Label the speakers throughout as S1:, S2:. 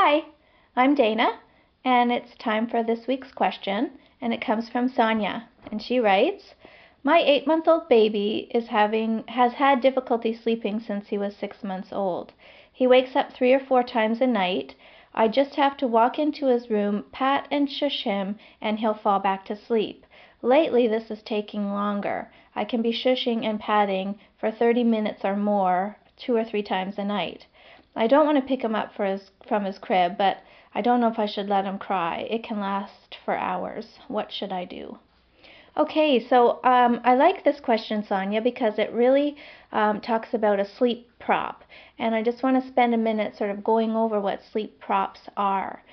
S1: Hi, I'm Dana, and it's time for this week's question, and it comes from Sonia, and she writes, my 8-month-old baby has had difficulty sleeping since he was 6 months old. He wakes up 3 or 4 times a night. I just have to walk into his room, pat and shush him, and he'll fall back to sleep. Lately, this is taking longer. I can be shushing and patting for 30 minutes or more, 2 or 3 times a night. I don't want to pick him up from his crib, but I don't know if I should let him cry. It can last for hours. What should I do? Okay, so I like this question, Sonia, because it really talks about a sleep prop. And I just want to spend a minute sort of going over what sleep props are.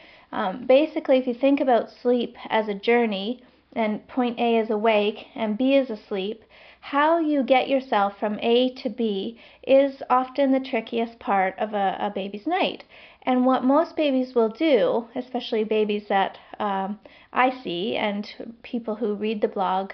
S1: Basically, if you think about sleep as a journey, and point A is awake and B is asleep, how you get yourself from A to B is often the trickiest part of a baby's night. And what most babies will do, especially babies that I see, and people who read the blog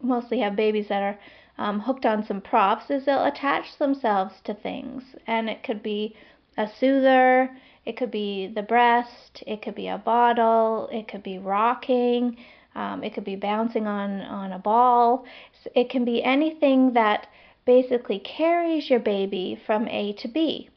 S1: mostly have babies that are hooked on some props, is they'll attach themselves to things. And it could be a soother, it could be the breast, it could be a bottle, it could be rocking, it could be bouncing on a ball. It can be anything that basically carries your baby from A to B.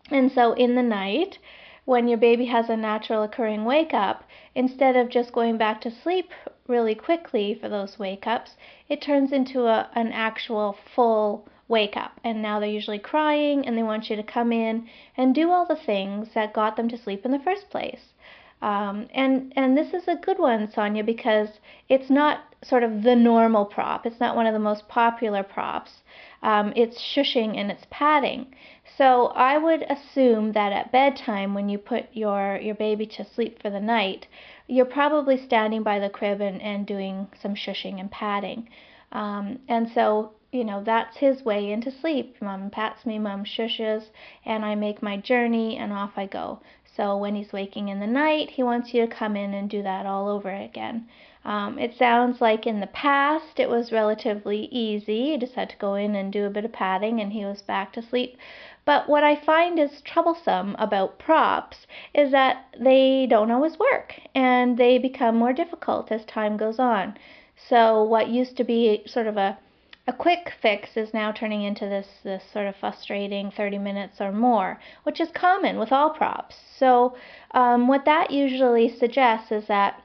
S1: And so in the night, when your baby has a natural occurring wake up, instead of just going back to sleep really quickly for those wake ups, it turns into an actual full wake up. And now they're usually crying and they want you to come in and do all the things that got them to sleep in the first place. And this is a good one, Sonia, because it's not sort of the normal prop. It's not one of the most popular props. It's shushing and it's patting. So I would assume that at bedtime, when you put your baby to sleep for the night, you're probably standing by the crib and doing some shushing and patting. And so, you know, that's his way into sleep. Mom pats me, mom shushes, and I make my journey and off I go. So when he's waking in the night, he wants you to come in and do that all over again. It sounds like in the past it was relatively easy. You just had to go in and do a bit of patting and he was back to sleep. But what I find is troublesome about props is that they don't always work and they become more difficult as time goes on. So what used to be sort of a quick fix is now turning into this sort of frustrating 30 minutes or more, which is common with all props. So what that usually suggests is that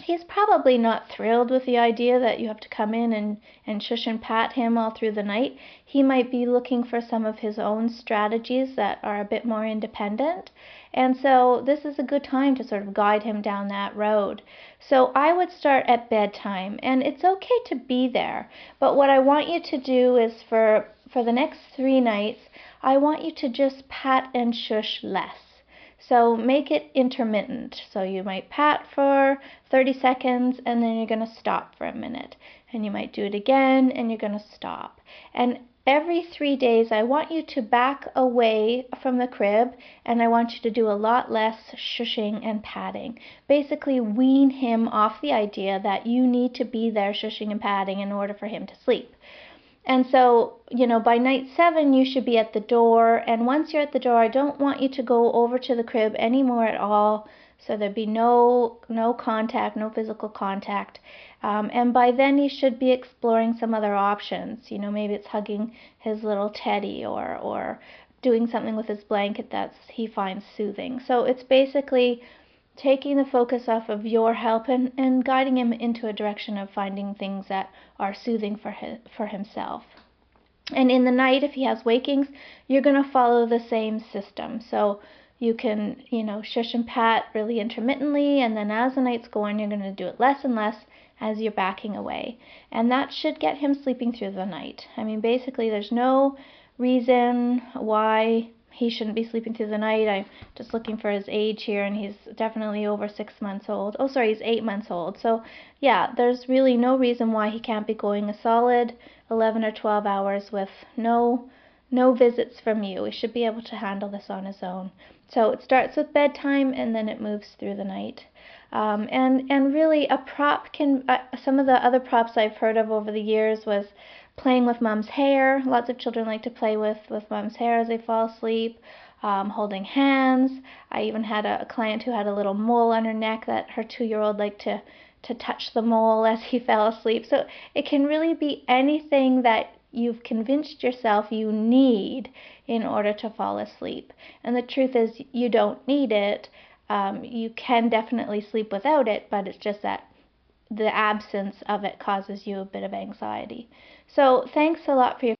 S1: he's probably not thrilled with the idea that you have to come in and shush and pat him all through the night. He might be looking for some of his own strategies that are a bit more independent. And so this is a good time to sort of guide him down that road. So I would start at bedtime, and it's okay to be there. But what I want you to do is for the next 3 nights, I want you to just pat and shush less. So make it intermittent. So you might pat for 30 seconds and then you're going to stop for a minute. And you might do it again and you're going to stop. And every 3 days I want you to back away from the crib and I want you to do a lot less shushing and patting. Basically wean him off the idea that you need to be there shushing and patting in order for him to sleep. And so, you know, by night 7, you should be at the door. And once you're at the door, I don't want you to go over to the crib anymore at all. So there'd be no contact, no physical contact. And by then, he should be exploring some other options. You know, maybe it's hugging his little teddy or doing something with his blanket that he finds soothing. So it's basically taking the focus off of your help and guiding him into a direction of finding things that are soothing for himself. And in the night, if he has wakings, you're going to follow the same system. So you can, you know, shush and pat really intermittently, and then as the nights go on, you're going to do it less and less as you're backing away. And that should get him sleeping through the night. I mean, basically, there's no reason why he shouldn't be sleeping through the night. I'm just looking for his age here, and he's definitely over 6 months old. Oh, sorry, he's 8 months old. So, yeah, there's really no reason why he can't be going a solid 11 or 12 hours with no visits from you. He should be able to handle this on his own. So it starts with bedtime, and then it moves through the night. And really, a prop can, some of the other props I've heard of over the years was playing with mom's hair. Lots of children like to play with mom's hair as they fall asleep. holding hands. I even had a client who had a little mole on her neck that her 2-year-old liked to touch the mole as he fell asleep. So it can really be anything that you've convinced yourself you need in order to fall asleep. And the truth is, you don't need it. You can definitely sleep without it, but it's just that the absence of it causes you a bit of anxiety. So thanks a lot for your